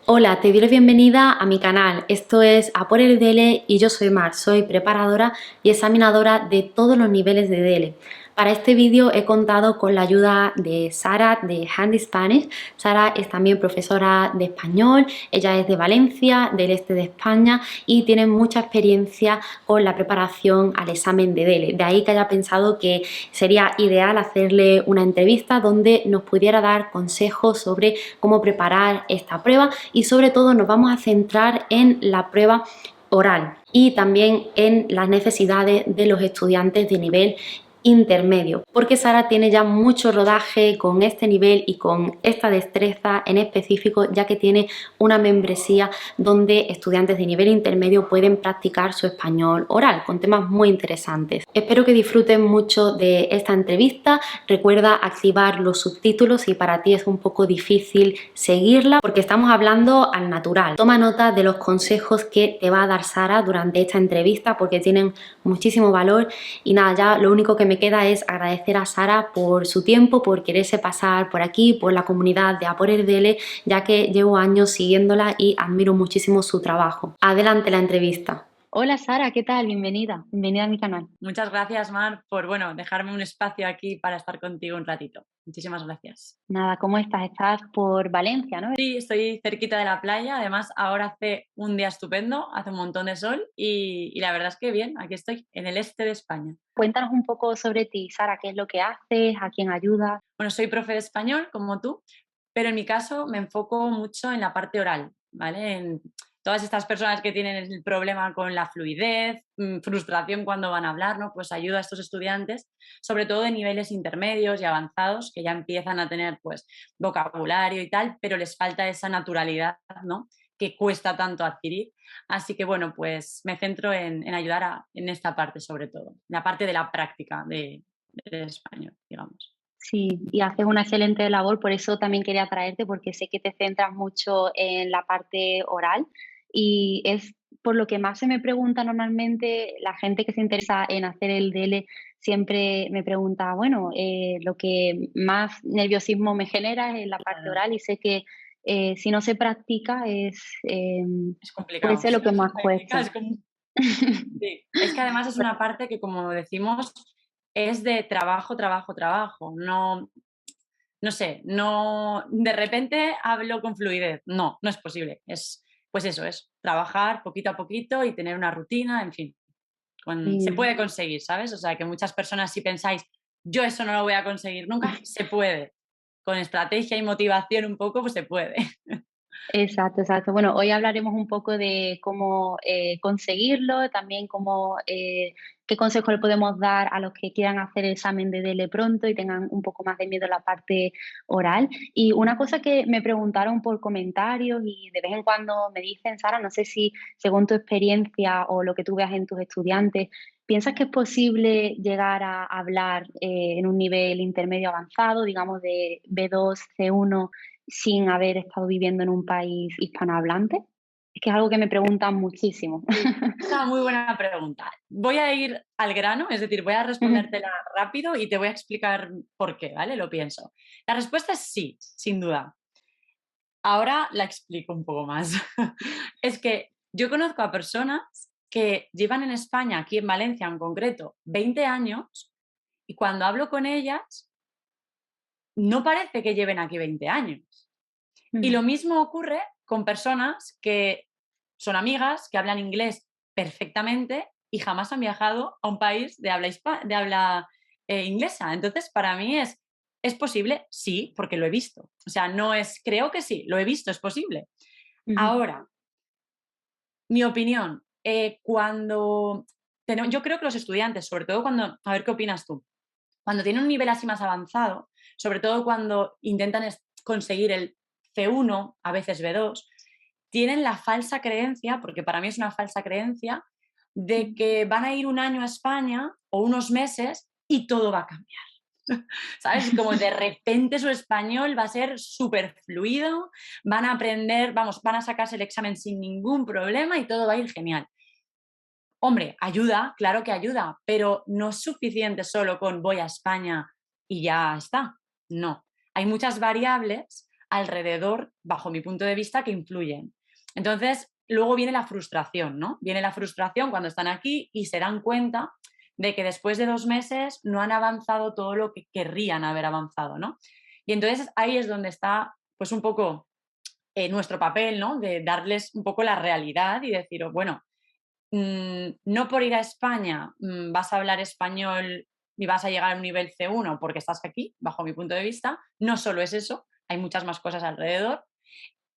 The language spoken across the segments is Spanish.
Hola, te doy la bienvenida a mi canal. Esto es A por el DELE y yo soy Mar, soy preparadora y examinadora de todos los niveles de DELE. Para este vídeo he contado con la ayuda de Sara de Handy Spanish. Sara es también profesora de español, ella es de Valencia, del este de España y tiene mucha experiencia con la preparación al examen de DELE. De ahí que haya pensado que sería ideal hacerle una entrevista donde nos pudiera dar consejos sobre cómo preparar esta prueba y sobre todo nos vamos a centrar en la prueba oral y también en las necesidades de los estudiantes de nivel intermedio, porque Sara tiene ya mucho rodaje con este nivel y con esta destreza en específico, ya que tiene una membresía donde estudiantes de nivel intermedio pueden practicar su español oral con temas muy interesantes. Espero que disfruten mucho de esta entrevista. Recuerda activar los subtítulos si para ti es un poco difícil seguirla, porque estamos hablando al natural. Toma nota de los consejos que te va a dar Sara durante esta entrevista porque tienen muchísimo valor. Y nada, ya lo único que me queda es agradecer a Sara por su tiempo, por quererse pasar por aquí, por la comunidad de A por el DELE, ya que llevo años siguiéndola y admiro muchísimo su trabajo. Adelante la entrevista. Hola Sara, ¿qué tal? Bienvenida. Bienvenida a mi canal. Muchas gracias, Mar, por dejarme un espacio aquí para estar contigo un ratito. Muchísimas gracias. Nada, ¿cómo estás? Estás por Valencia, ¿no? Sí, estoy cerquita de la playa. Además, ahora hace un día estupendo, hace un montón de sol y la verdad es que bien, aquí estoy, en el este de España. Cuéntanos un poco sobre ti, Sara, qué es lo que haces, a quién ayudas. Bueno, soy profe de español, como tú, pero en mi caso me enfoco mucho en la parte oral, ¿vale? En todas estas personas que tienen el problema con la fluidez, frustración cuando van a hablar, ¿no? Pues ayudo a estos estudiantes, sobre todo de niveles intermedios y avanzados, que ya empiezan a tener, pues, vocabulario y tal, pero les falta esa naturalidad, ¿no? Que cuesta tanto adquirir. Así que, bueno, pues me centro en ayudar en esta parte, sobre todo, la parte de la práctica del español, digamos. Sí, y haces una excelente labor, por eso también quería traerte, porque sé que te centras mucho en la parte oral y es por lo que más se me pregunta normalmente la gente que se interesa en hacer el DELE, siempre me pregunta, bueno, lo que más nerviosismo me genera es la parte Claro. oral y sé que si no se practica Es puede complicado, ser si lo no que se más practica cuesta. es como sí. Es que además es una parte que, como decimos, es de trabajo, trabajo, trabajo. No sé, no de repente hablo con fluidez. No, no es posible. Es, pues eso, es trabajar poquito a poquito y tener una rutina, en fin. Se Sí. puede conseguir, ¿sabes? O sea, que muchas personas si pensáis: "Yo eso no lo voy a conseguir nunca", se puede. Con estrategia y motivación un poco, pues se puede. Exacto, exacto. Bueno, hoy hablaremos un poco de cómo conseguirlo, también cómo, qué consejo le podemos dar a los que quieran hacer el examen de DELE pronto y tengan un poco más de miedo a la parte oral. Y una cosa que me preguntaron por comentarios y de vez en cuando me dicen, Sara, no sé si según tu experiencia o lo que tú veas en tus estudiantes, ¿piensas que es posible llegar a hablar en un nivel intermedio avanzado, digamos de B2, C1? Sin haber estado viviendo en un país hispanohablante? Es que es algo que me preguntan muchísimo. Sí, es una muy buena pregunta. Voy a ir al grano, es decir, voy a Ujú, respondértela rápido y te voy a explicar por qué, ¿vale? Lo pienso. La respuesta es sí, sin duda. Ahora la explico un poco más. Es que yo conozco a personas que llevan en España, aquí en Valencia en concreto, 20 años y cuando hablo con ellas no parece que lleven aquí 20 años. Y ujú. lo mismo ocurre con personas que son amigas, que hablan inglés perfectamente y jamás han viajado a un país de habla inglesa. Entonces, para mí ¿es posible? Sí, porque lo he visto. O sea, no es, creo que sí, lo he visto, es posible. Ujú, Ahora, mi opinión, yo creo que los estudiantes, sobre todo cuando, a ver qué opinas tú, cuando tienen un nivel así más avanzado, sobre todo cuando intentan conseguir el C1, a veces B2, tienen la falsa creencia, porque para mí es una falsa creencia, de ujú, que van a ir un año a España o unos meses y todo va a cambiar. ¿Sabes? Como de repente su español va a ser súper fluido, van a aprender, vamos, van a sacarse el examen sin ningún problema y todo va a ir genial. Hombre, ayuda, claro que ayuda, pero no es suficiente solo con voy a España y ya está. No, hay muchas variables alrededor, bajo mi punto de vista, que influyen. Entonces, luego viene la frustración, ¿no? Viene la frustración cuando están aquí y se dan cuenta de que después de 2 meses no han avanzado todo lo que querrían haber avanzado, ¿no? Y entonces ahí es donde está, pues un poco nuestro papel, ¿no? De darles un poco la realidad y decir, bueno, no por ir a España vas a hablar español y vas a llegar a un nivel C1 porque estás aquí, bajo mi punto de vista. No solo es eso, hay muchas más cosas alrededor.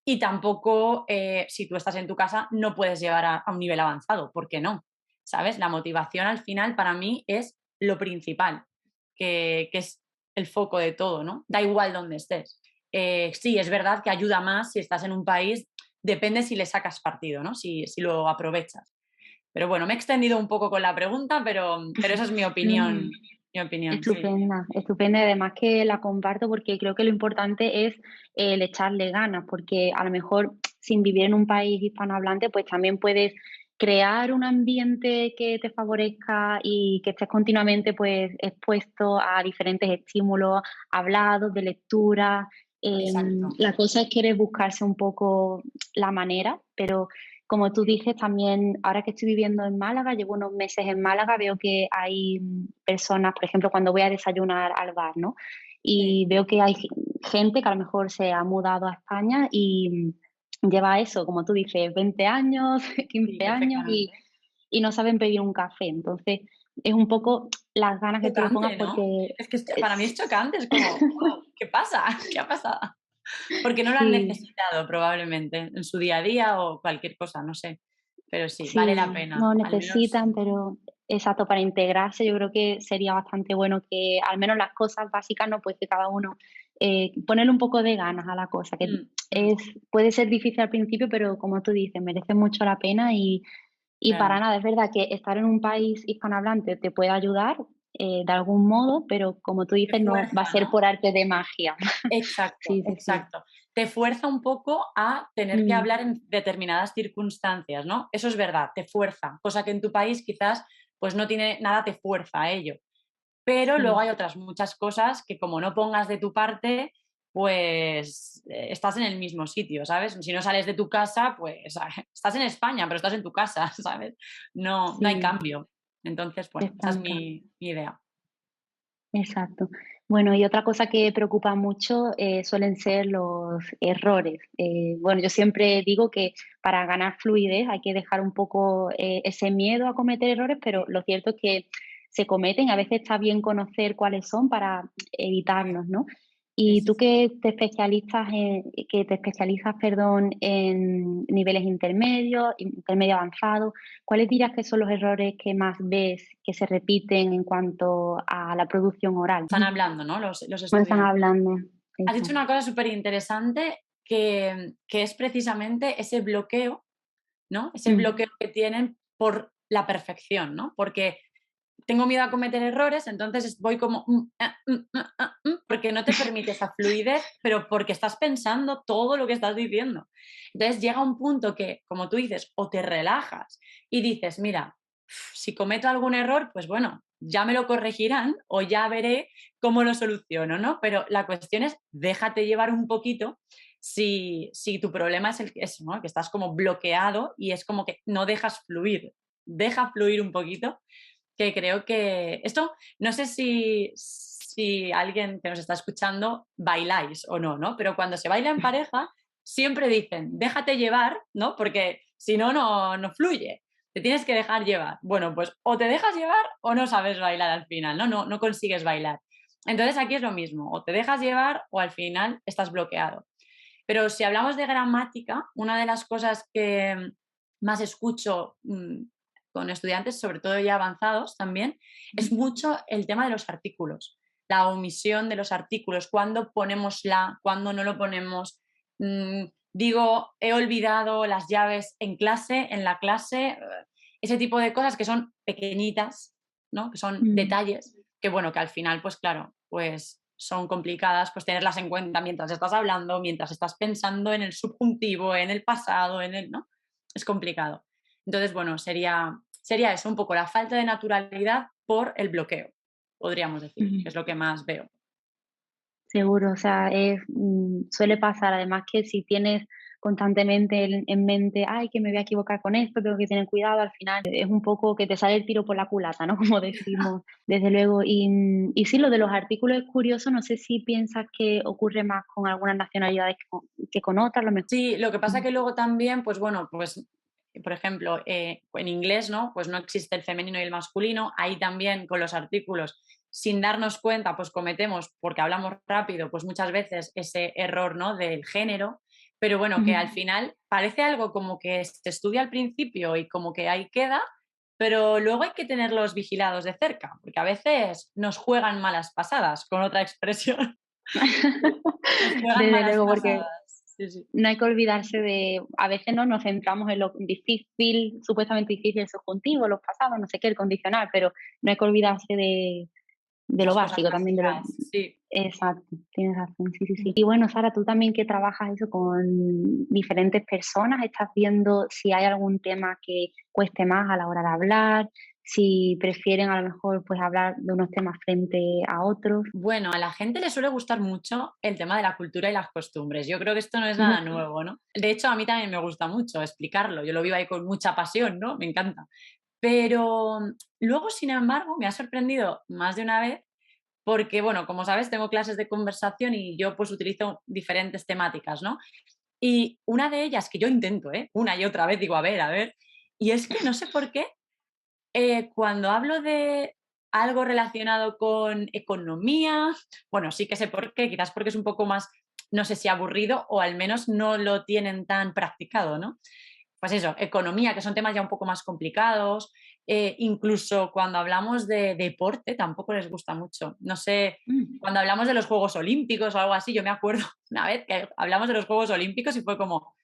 Y tampoco, si tú estás en tu casa, no puedes llegar a un nivel avanzado. ¿Por qué no? ¿Sabes? La motivación al final para mí es lo principal, que es el foco de todo, ¿no? Da igual donde estés. Sí, es verdad que ayuda más si estás en un país, depende si le sacas partido, ¿no? Si lo aprovechas. Pero bueno, me he extendido un poco con la pregunta, pero esa es Mm. mi opinión, sí. Estupenda, estupenda. Y además que la comparto porque creo que lo importante es el echarle ganas, porque a lo mejor sin vivir en un país hispanohablante, pues también puedes crear un ambiente que te favorezca y que estés continuamente pues expuesto a diferentes estímulos hablados, de lectura. Exacto. La cosa es querer buscarse un poco la manera, pero como tú dices, también ahora que estoy viviendo en Málaga, llevo unos meses en Málaga, veo que hay personas, por ejemplo, cuando voy a desayunar al bar, ¿no? Sí, Y veo que hay gente que a lo mejor se ha mudado a España y lleva eso, como tú dices, 20 años, sí, 15 años efectivamente. y no saben pedir un café. Entonces, es un poco las ganas que tú le pongas Chocante, ¿no? porque Es que para mí es chocante, es como, wow, ¿qué pasa? ¿Qué ha pasado? Porque no lo han sí. necesitado probablemente en su día a día o cualquier cosa, no sé. Pero sí, vale la Sí, pena, no al menos necesitan, pero exacto, para integrarse yo creo que sería bastante bueno que al menos las cosas básicas, ¿no? Pues que cada uno ponerle un poco de ganas a la cosa, que mm, mm, es, puede ser difícil al principio, pero como tú dices, merece mucho la pena y para claro, nada, es verdad que estar en un país hispanohablante te puede ayudar de algún modo, pero como tú te dices, no va a fuerza, ser ¿no? por arte de magia. Exacto, Sí, sí, sí. exacto. Te fuerza un poco a tener que Mm, hablar en determinadas circunstancias, ¿no? Eso es verdad, te fuerza, cosa que en tu país quizás pues no tiene nada, te fuerza a ello. Pero luego sí. hay otras muchas cosas que como no pongas de tu parte, pues estás en el mismo sitio, ¿sabes? Si no sales de tu casa, pues estás en España, pero estás en tu casa, ¿sabes? No, no hay Sí, cambio. Entonces, bueno, esa es estanca. mi idea. Exacto. Bueno, y otra cosa que preocupa mucho, suelen ser los errores. Bueno, yo siempre digo que para ganar fluidez hay que dejar un poco, ese miedo a cometer errores, pero Sí, lo cierto es que se cometen, a veces está bien conocer cuáles son para evitarlos, ¿no? sí, Y sí, tú sí. que te especializas, perdón, en niveles intermedios, intermedio avanzado, ¿cuáles dirías que son los errores que más ves que se repiten en cuanto a la producción oral? Están hablando, ¿no? Los No están estudiantes. hablando. Has dicho Exacto. una cosa súper interesante que es precisamente ese bloqueo, ¿no? Ese Mm, bloqueo que tienen por la perfección, ¿no? Porque tengo miedo a cometer errores, entonces voy como, porque no te permite esa fluidez, pero porque estás pensando todo lo que estás diciendo. Entonces llega un punto que, como tú dices, o te relajas y dices, mira, si cometo algún error, pues bueno, ya me lo corregirán o ya veré cómo lo soluciono, ¿no? Pero la cuestión es, déjate llevar un poquito si tu problema es eso, ¿no? Que estás como bloqueado y es como que no dejas fluir, deja fluir un poquito, que creo que esto, no sé si alguien que nos está escuchando bailáis o no, ¿no? Pero cuando se baila en pareja, siempre dicen, déjate llevar, ¿no? Porque si no, no fluye. Te tienes que dejar llevar. Bueno, pues o te dejas llevar o no sabes bailar al final, ¿no? No consigues bailar. Entonces aquí es lo mismo, o te dejas llevar o al final estás bloqueado. Pero si hablamos de gramática, una de las cosas que más escucho con estudiantes, sobre todo ya avanzados también, es mucho el tema de los artículos, la omisión de los artículos, cuándo ponemos la, cuándo no lo ponemos. Digo, he olvidado las llaves en clase, en la clase, ese tipo de cosas que son pequeñitas, ¿no? Que son mm, detalles, que bueno, que al final, pues claro, pues son complicadas, pues tenerlas en cuenta mientras estás hablando, mientras estás pensando en el subjuntivo, en el pasado, en el, ¿no? Es complicado. Entonces, bueno, sería eso, un poco la falta de naturalidad por el bloqueo, podríamos decir, ujú. que es lo que más veo. seguro, o sea, suele pasar además que si tienes constantemente en mente, ay, que me voy a equivocar con esto, tengo que tener cuidado, al final es un poco que te sale el tiro por la culata, ¿no? Como decimos, desde luego. Y sí, lo de los artículos es curioso, no sé si piensas que ocurre más con algunas nacionalidades que con otras, a lo mejor. Sí, lo que pasa que luego también, pues bueno, pues por ejemplo, en inglés, ¿no? Pues no existe el femenino y el masculino. Ahí también con los artículos, sin darnos cuenta, pues cometemos, porque hablamos rápido, pues muchas veces ese error, ¿no? Del género. Pero bueno, que al final parece algo como que se estudia al principio y como que ahí queda, pero luego hay que tenerlos vigilados de cerca, porque a veces nos juegan malas pasadas, con otra expresión. Nos juegan Desde malas luego, porque pasadas. Sí, sí. no hay que olvidarse de, a veces no nos centramos en lo difícil, supuestamente difícil, el subjuntivo, los pasados, no sé qué, el condicional, pero no hay que olvidarse de lo Las cosas básico también, de lo. básicas, sí. Exacto, tienes razón, sí, sí, sí. Mm. Y bueno, Sara, tú también que trabajas eso con diferentes personas, ¿estás viendo si hay algún tema que cueste más a la hora de hablar? Si prefieren a lo mejor pues hablar de unos temas frente a otros. Bueno, a la gente le suele gustar mucho el tema de la cultura y las costumbres. Yo creo que esto no es nada Ujú. nuevo, ¿no? De hecho, a mí también me gusta mucho explicarlo. Yo lo vivo ahí con mucha pasión, ¿no? Me encanta. Pero luego, sin embargo, me ha sorprendido más de una vez porque, bueno, como sabes, tengo clases de conversación y yo pues utilizo diferentes temáticas, ¿no? Y una de ellas que yo intento, ¿eh? Una y otra vez digo, a ver, y es que no sé por qué cuando hablo de algo relacionado con economía, bueno, sí que sé por qué, quizás porque es un poco más, no sé si aburrido o al menos no lo tienen tan practicado, ¿no? Pues eso, economía, que son temas ya un poco más complicados, incluso cuando hablamos de deporte tampoco les gusta mucho. No sé, Mm. cuando hablamos de los Juegos Olímpicos o algo así, yo me acuerdo una vez que hablamos de los Juegos Olímpicos y fue como,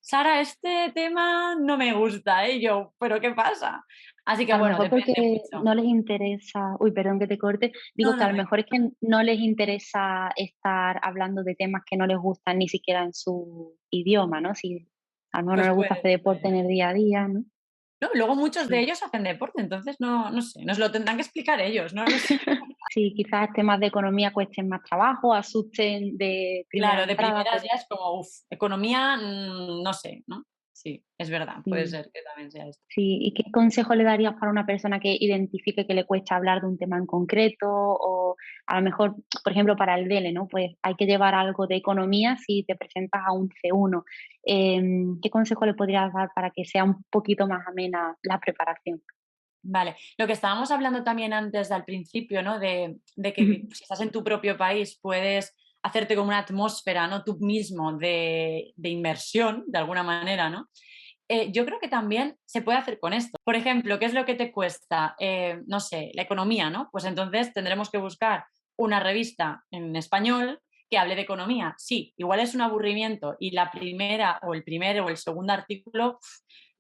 Sara, este tema no me gusta, ¿eh? Y yo, ¿pero qué pasa? Así que A lo bueno, mejor porque depende mucho. no les interesa, uy, perdón que te corte, No, digo que no, a lo mejor es tranquila. que no les interesa estar hablando de temas que no les gustan ni siquiera en su idioma, ¿no? Si a lo mejor no Pues les gusta puede hacer deporte ser. en el día a día, ¿no? No, luego muchos de Sí. ellos hacen deporte, entonces no sé, nos lo tendrán que explicar ellos, no lo sé. Sí, quizás temas de economía cuesten más trabajo, asusten de primera Claro, de entrada, primeras pero ya es como, economía, no sé, ¿no? Sí, es verdad, puede sí. ser que también sea esto. Sí, ¿y qué consejo le darías para una persona que identifique que le cuesta hablar de un tema en concreto? O a lo mejor, por ejemplo, para el DELE, ¿no? Pues hay que llevar algo de economía si te presentas a un C1. ¿Qué consejo le podrías dar para que sea un poquito más amena la preparación? Vale, lo que estábamos hablando también antes al principio, ¿no? De Ujú. que si estás en tu propio país puedes hacerte como una atmósfera, ¿no? Tú mismo de inmersión, de alguna manera, ¿no? Yo creo que también se puede hacer con esto. Por ejemplo, ¿qué es lo que te cuesta? No sé, la economía, ¿no? Pues entonces tendremos que buscar una revista en español que hable de economía. Sí, igual es un aburrimiento y la primera o el primero o el segundo artículo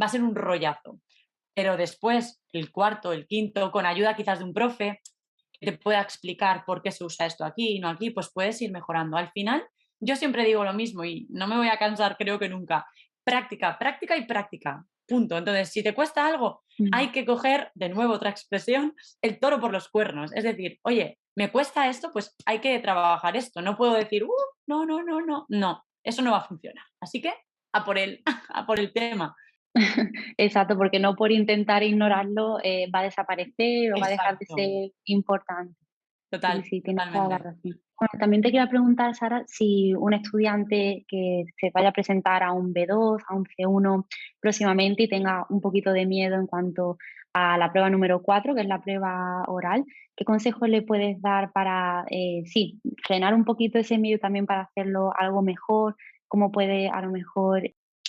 va a ser un rollazo, pero después el cuarto, el quinto, con ayuda quizás de un profe que te pueda explicar por qué se usa esto aquí y no aquí, pues puedes ir mejorando. Al final, yo siempre digo lo mismo y no me voy a cansar, creo que nunca. Práctica, práctica y práctica. Punto. Entonces, si te cuesta algo, Mm. hay que coger, de nuevo otra expresión, el toro por los cuernos. Es decir, oye, me cuesta esto, pues hay que trabajar esto. No puedo decir, no, no, no, no. No, eso no va a funcionar. Así que a por el, a por el tema. Exacto, porque no por intentar ignorarlo va a desaparecer o va a dejar de Exacto. ser importante. Sí, Total, sí, tienes toda la totalmente. razón. Bueno, también te quería preguntar, Sara, si un estudiante que se vaya a presentar a un B2, a un C1 próximamente y tenga un poquito de miedo en cuanto a la prueba número 4, que es la prueba oral, ¿qué consejos le puedes dar para, sí, frenar un poquito ese miedo también para hacerlo algo mejor? ¿Cómo puede a lo mejor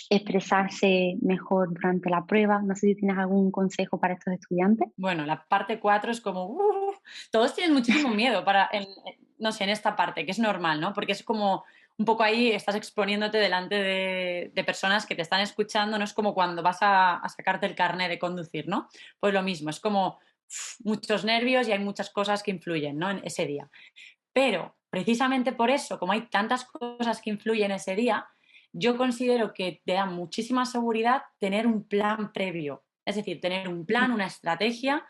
expresarse mejor durante la prueba? No sé si tienes algún consejo para estos estudiantes. Bueno, la parte 4 es como, todos tienen muchísimo miedo no sé, en esta parte, que es normal, ¿no? Porque es como un poco ahí estás exponiéndote delante de personas que te están escuchando, no es como cuando vas a sacarte el carnet de conducir, ¿no? Pues lo mismo, es como muchos nervios y hay muchas cosas que influyen, ¿no? En ese día. Pero precisamente por eso, como hay tantas cosas que influyen ese día, yo considero que te da muchísima seguridad tener un plan previo. Es decir, tener un plan, una estrategia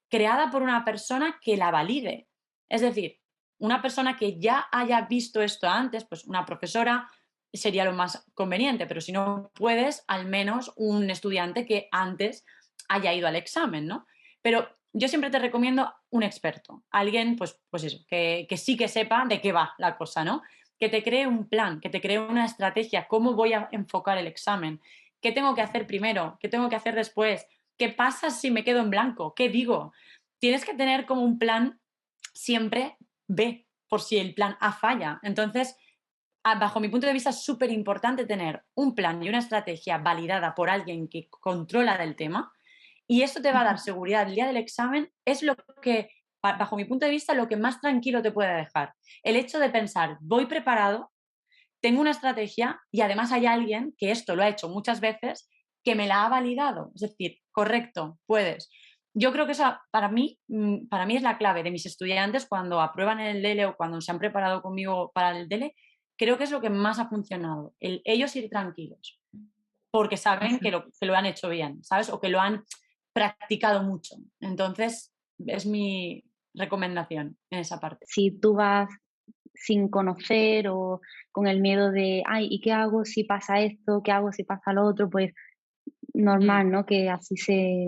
creada por una persona que la valide. Es decir, una persona que ya haya visto esto antes, pues una profesora sería lo más conveniente, pero si no puedes, al menos un estudiante que antes haya ido al examen, ¿no? Pero yo siempre te recomiendo un experto, alguien, pues eso, que sí que sepa de qué va la cosa, ¿no? Que te cree un plan, que te cree una estrategia, cómo voy a enfocar el examen, qué tengo que hacer primero, qué tengo que hacer después, qué pasa si me quedo en blanco, qué digo. Tienes que tener como un plan siempre B, por si el plan A falla. Entonces, bajo mi punto de vista, es súper importante tener un plan y una estrategia validada por alguien que controla del tema, y eso te va a dar seguridad. El día del examen es lo que, bajo mi punto de vista, lo que más tranquilo te puede dejar. El hecho de pensar, voy preparado, tengo una estrategia y además hay alguien que esto lo ha hecho muchas veces que me la ha validado. Es decir, correcto, puedes. Yo creo que eso para mí es la clave de mis estudiantes cuando aprueban el DELE o cuando se han preparado conmigo para el DELE. Creo que es lo que más ha funcionado, ellos ir tranquilos, porque saben que lo han hecho bien, ¿sabes? O que lo han practicado mucho. Entonces, es mi recomendación en esa parte. Si tú vas sin conocer o con el miedo de, ay, ¿y qué hago si pasa esto? ¿Qué hago si pasa lo otro? Pues Mm. normal, ¿no? Que así se...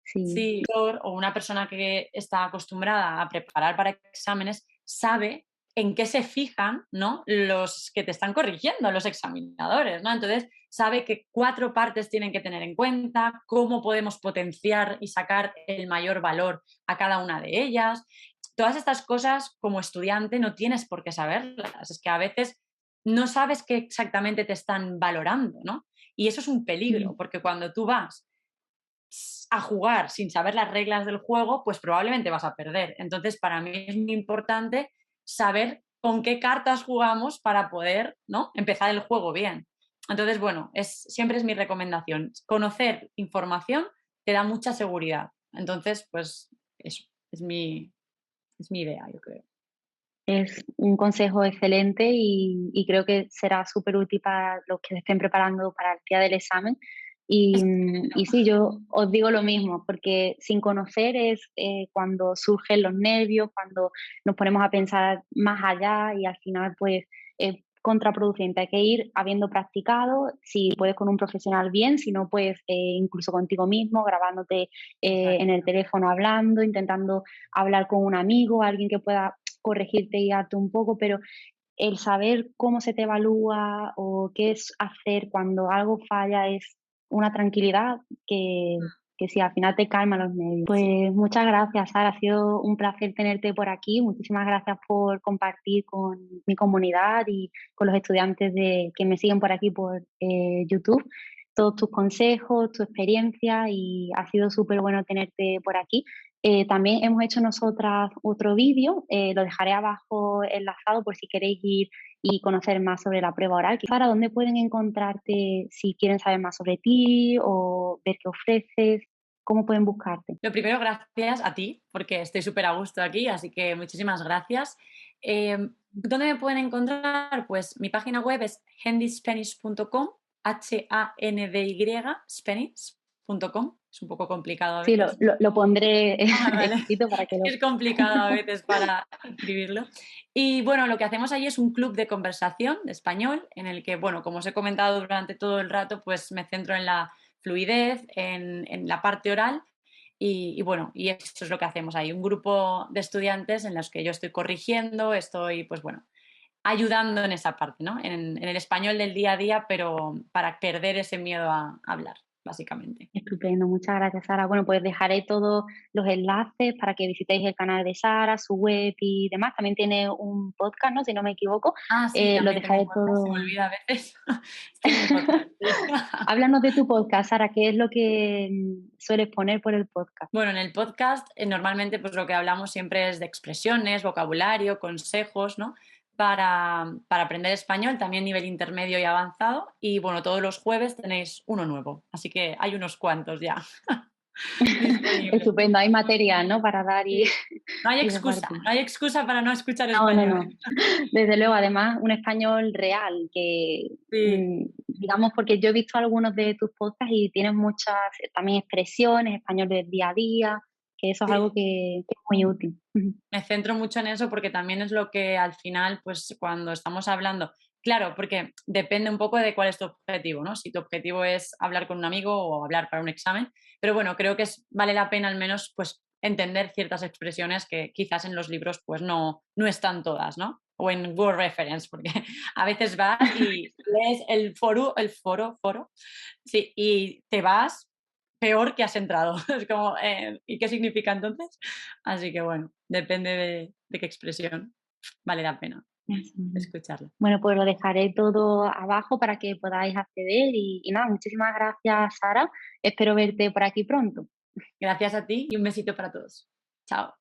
Sí. Sí, o una persona que está acostumbrada a preparar para exámenes sabe en qué se fijan, ¿no? Los que te están corrigiendo, los examinadores, ¿no? Entonces, sabe que 4 partes tienen que tener en cuenta, cómo podemos potenciar y sacar el mayor valor a cada una de ellas. Todas estas cosas, como estudiante, no tienes por qué saberlas. Es que a veces no sabes qué exactamente te están valorando, ¿no? Y eso es un peligro, Mm. porque cuando tú vas a jugar sin saber las reglas del juego, pues probablemente vas a perder. Entonces, para mí es muy importante saber con qué cartas jugamos para poder, ¿no?, empezar el juego bien. Entonces, bueno, siempre es mi recomendación. Conocer información te da mucha seguridad. Entonces, pues eso, es mi idea, yo creo. Es un consejo excelente y creo que será súper útil para los que se estén preparando para el día del examen. Y sí, yo os digo lo mismo, porque sin conocer es cuando surgen los nervios, cuando nos ponemos a pensar más allá y al final pues es contraproducente. Hay que ir habiendo practicado, si puedes con un profesional bien, si no pues incluso contigo mismo, grabándote en Exacto. el teléfono hablando, intentando hablar con un amigo, alguien que pueda corregirte y guiarte un poco, pero el saber cómo se te evalúa o qué es hacer cuando algo falla es una tranquilidad que sí, al final te calma los nervios. Sí. Pues muchas gracias, Sara. Ha sido un placer tenerte por aquí. Muchísimas gracias por compartir con mi comunidad y con los estudiantes que me siguen por aquí por YouTube todos tus consejos, tu experiencia y ha sido súper bueno tenerte por aquí. También hemos hecho nosotras otro vídeo, lo dejaré abajo enlazado por si queréis ir y conocer más sobre la prueba oral. Sara, ¿dónde pueden encontrarte si quieren saber más sobre ti o ver qué ofreces? ¿Cómo pueden buscarte? Lo primero, gracias a ti, porque estoy súper a gusto aquí, así que muchísimas gracias. ¿Dónde me pueden encontrar? Pues mi página web es handyspanish.com, Handy, Spanish.com. Es un poco complicado a Sí, lo, veces. lo, lo pondré Ah, vale. escrito para que lo... Es complicado a veces para escribirlo. Y bueno, lo que hacemos allí es un club de conversación de español en el que, bueno, como os he comentado durante todo el rato, pues me centro en la fluidez, en la parte oral y bueno, y eso es lo que hacemos ahí. Un grupo de estudiantes en los que yo estoy corrigiendo, estoy, pues bueno, ayudando en esa parte, ¿no? En el español del día a día, pero para perder ese miedo a hablar, básicamente. Estupendo, muchas gracias, Sara. Bueno, pues dejaré todos los enlaces para que visitéis el canal de Sara, su web y demás. También tiene un podcast, ¿no? Si no me equivoco. Ah, sí, Lo también tengo un dejaré podcast, se me todo. olvida a veces. Tiene un podcast, sí. Háblanos de tu podcast, Sara, ¿qué es lo que sueles poner por el podcast? Bueno, en el podcast normalmente pues lo que hablamos siempre es de expresiones, vocabulario, consejos, ¿no? Para aprender español, también nivel intermedio y avanzado. Y bueno, todos los jueves tenéis uno nuevo, así que hay unos cuantos ya disponibles. Estupendo, hay material, ¿no? Para dar y, Sí. No hay y excusa, repartir. no hay excusa para no escuchar No, no, español. no. Desde luego, además, un español real, que Sí, digamos, porque yo he visto algunos de tus podcasts y tienes muchas también expresiones, español del día a día, que eso es Sí. algo que es muy útil. Ujú. Me centro mucho en eso porque también es lo que al final, pues cuando estamos hablando, claro, porque depende un poco de cuál es tu objetivo, ¿no? Si tu objetivo es hablar con un amigo o hablar para un examen, pero bueno, creo que vale la pena al menos pues entender ciertas expresiones que quizás en los libros pues no están todas, ¿no? O en Word Reference, porque a veces vas y lees el foro, sí, y te vas peor que has entrado. Es como, ¿y qué significa entonces? Así que bueno, depende de qué expresión vale la pena Así mismo. escucharla. Bueno, pues lo dejaré todo abajo para que podáis acceder y nada, muchísimas gracias, Sara. Espero verte por aquí pronto. Gracias a ti y un besito para todos. Chao.